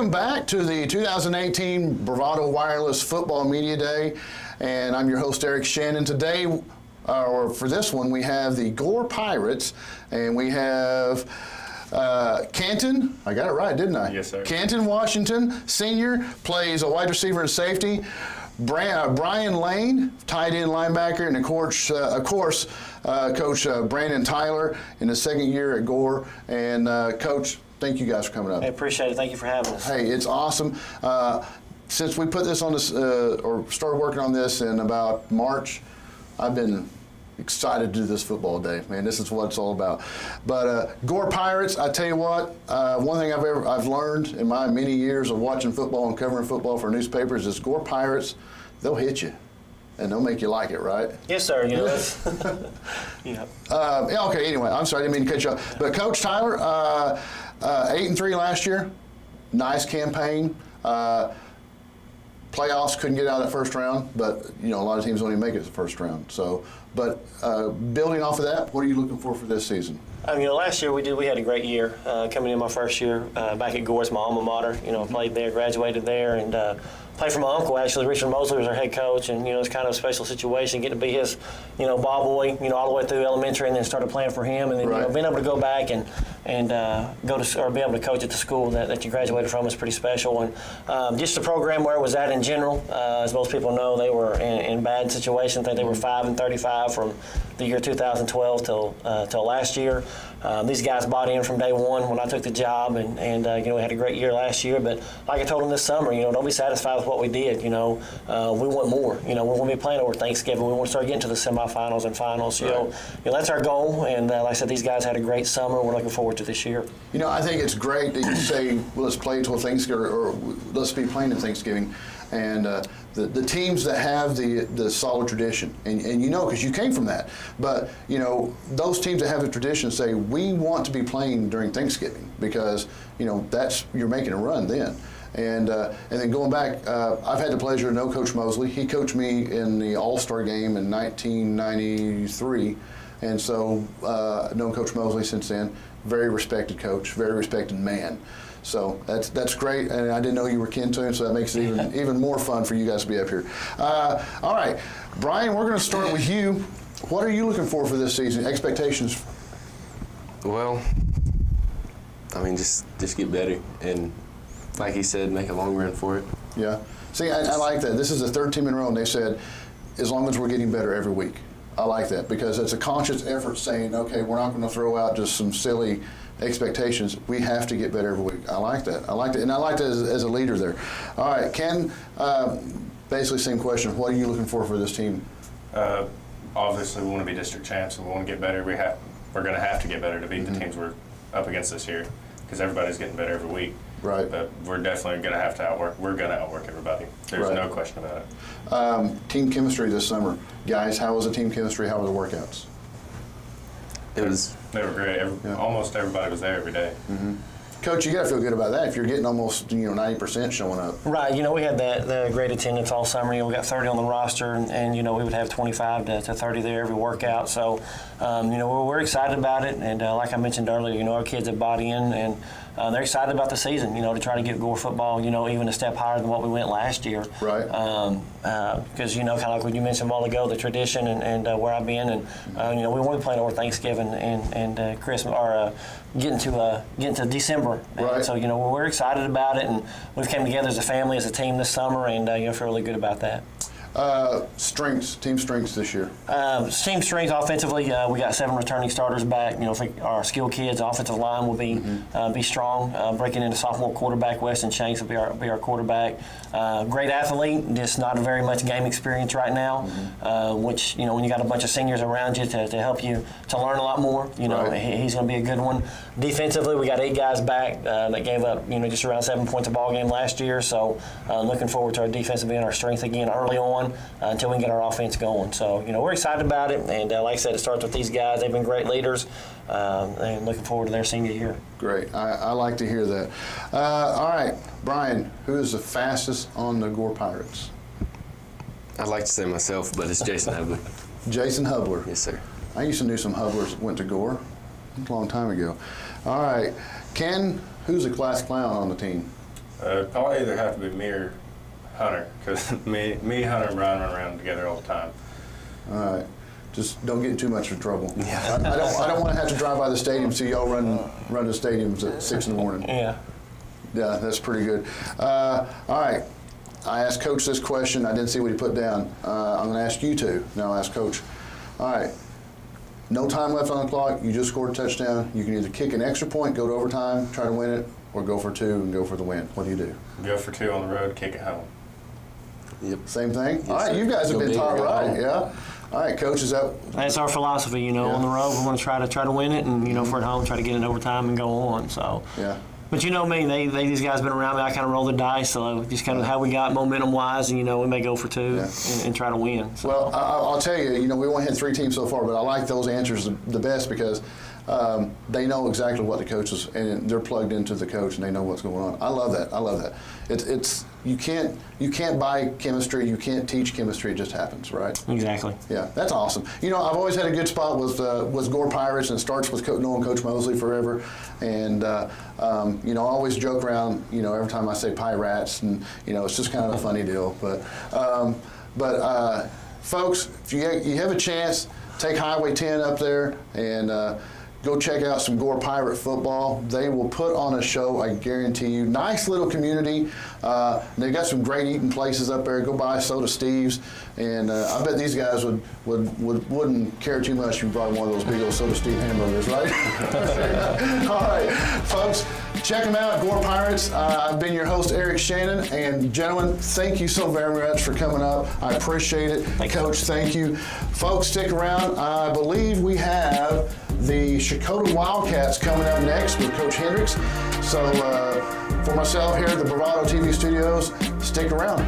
Welcome back to the 2018 Bravado Wireless Football Media Day, and I'm your host, Eric Shannon. Today, or for this one, we have the Gore Pirates, and we have Kanton, I got it right, didn't I? Yes, sir. Kanton Washington, senior, plays a wide receiver and safety. Bryan Lane, tight end linebacker, and of course, Coach Brandon Tyler in his second year at Gore. And Coach, thank you guys for coming up. I appreciate it. Thank you for having us. Hey, it's awesome. Since we put this on this, or started working on this in about March, I've been excited to do this football day, man. This is what it's all about. But Gore Pirates, I tell you what, one thing I've learned in my many years of watching football and covering football for newspapers is Gore Pirates, they'll hit you, and they'll make you like it, right? Yes, sir. You know, that's, yeah. Yeah. Okay. Anyway, I'm sorry, I didn't mean to cut you off. But Coach Tyler, 8-3 last year, nice campaign. Playoffs, couldn't get out of that first round, but you know a lot of teams don't even make it to the first round. So, but building off of that, what are you looking for this season? You know, last year we had a great year. Coming in my first year back at Gore, my alma mater. You know, played there, graduated there, and played for my uncle actually. Richard Mosley was our head coach, and you know it's kind of a special situation getting to be his, you know, ball boy. You know, all the way through elementary, and then started playing for him, and then right. You know, being able to go back and go to or be able to coach at the school that you graduated from is pretty special. And just the program where it was at in general, as most people know, they were in bad situations. I think they were 5-35 from the year 2012 till last year. These guys bought in from day one when I took the job, and you know we had a great year last year. But like I told them this summer, you know, don't be satisfied with what we did. You know, we want more. You know, we're going to be playing over Thanksgiving. We want to start getting to the semifinals and finals. Right. You know, that's our goal. And like I said, these guys had a great summer. We're looking forward to this year. You know, I think it's great that you say, well, let's play till Thanksgiving, or let's be playing at Thanksgiving. And the teams that have the solid tradition, and you know, because you came from that, but you know, those teams that have the tradition say, we want to be playing during Thanksgiving because, you know, you're making a run then. And then going back, I've had the pleasure to know Coach Mosley. He coached me in the All-Star game in 1993, and so I've known Coach Mosley since then. Very respected coach, very respected man. So that's great, and I didn't know you were kin to him, so that makes it even more fun for you guys to be up here. All right, Bryan, we're going to start with you. What are you looking for this season? Expectations? Well, I mean, just get better, and like he said, make a long run for it. Yeah. See, I like that. This is the third team in a row, and they said, as long as we're getting better every week. I like that because it's a conscious effort saying, okay, we're not going to throw out just some silly expectations. We have to get better every week. I like that. I like that, and I like that as a leader there. All right, Ken, basically same question. What are you looking for this team? Obviously, we want to be district champs, and we want to get better. We're going to have to get better to beat the teams we're up against this year because everybody's getting better every week. Right. But we're definitely going to have to outwork. We're going to outwork everybody. There's no question about it. Team chemistry this summer. Guys, how was the team chemistry? How were the workouts? They were great. Almost everybody was there every day. Mm-hmm. Coach, you got to feel good about that if you're getting almost 90% showing up. Right. You know, we had the great attendance all summer. You know, we got 30 on the roster, and you know, we would have 25 to 30 there every workout. So, you know, we're excited about it. And like I mentioned earlier, you know, our kids have bought in, and they're excited about the season, you know, to try to get Gore football, you know, even a step higher than what we went last year. Right. Because, you know, kind of like what you mentioned a while ago, the tradition and where I've been. And, you know, we want to be playing over Thanksgiving and Christmas, or getting to December. Right. And so, you know, we're excited about it, and we've came together as a family, as a team this summer, and, you know, feel really good about that. Team strengths this year. Team strength offensively, we got 7 returning starters back. You know, our skilled kids, offensive line will be strong. Breaking into sophomore quarterback, Weston Shanks will be our quarterback. Great athlete, just not very much game experience right now. Which, you know, when you got a bunch of seniors around you to help you to learn a lot more, you know, right. He's going to be a good one. Defensively, we got 8 guys back that gave up, you know, just around 7 points a ball game last year. So looking forward to our defense being our strength again early on. Until we can get our offense going. So, you know, we're excited about it. And like I said, it starts with these guys. They've been great leaders. And looking forward to their senior year. Great. I like to hear that. All right, Bryan, who is the fastest on the Gore Pirates? I'd like to say myself, but it's Jason Hubler. Jason Hubler. Yes, sir. I used to know some Hublers that went to Gore a long time ago. All right, Ken, who's the class clown on the team? Probably either have to be me or Hunter, because me, Hunter, and Bryan run around together all the time. All right. Just don't get in too much of trouble. Yeah. I don't want to have to drive by the stadium see y'all run to stadiums at 6 in the morning. Yeah. Yeah, that's pretty good. All right. I asked Coach this question. I didn't see what he put down. I'm going to ask you two. Now I'll ask Coach. All right. No time left on the clock. You just scored a touchdown. You can either kick an extra point, go to overtime, try to win it, or go for 2 and go for the win. What do you do? Go for 2 on the road, kick it home. Yep. Same thing? Yes, all right, sir. you guys have been taught right, yeah? All right, Coach, is that? That's our philosophy, you know. Yeah. On the road, we want to try to win it, and you know, for at home, try to get it overtime and go on. So. Yeah. But you know me, these guys been around me. I kind of roll the dice, so just kind of how we got momentum-wise, and you know, we may go for 2 and try to win. So. Well, I'll tell you, you know, we only had 3 teams so far, but I like those answers the best because they know exactly what the coach is, and they're plugged into the coach, and they know what's going on. I love that. I love that. It's you can't buy chemistry. You can't teach chemistry. It just happens, right? Exactly. Yeah, that's awesome. You know, I've always had a good spot with Gore Pirates, and it starts with knowing Coach Mosley forever. And you know, I always joke around. You know, every time I say Pirates, and you know, it's just kind of a funny deal. But folks, if you have a chance, take Highway 10 up there and go check out some Gore Pirate football. They will put on a show, I guarantee you. Nice little community. They got some great eating places up there. Go by Soda Steve's, and I bet these guys wouldn't care too much if you brought one of those big old Soda Steve hamburgers, right? All right, folks, check them out, Gore Pirates. I've been your host, Eric Shannon, and gentlemen, thank you so very much for coming up. I appreciate it. Coach, thank you. Folks, stick around. I believe we have the Shakota Wildcats coming up next with Coach Hendricks. So for myself here at the Bravado TV studios, stick around.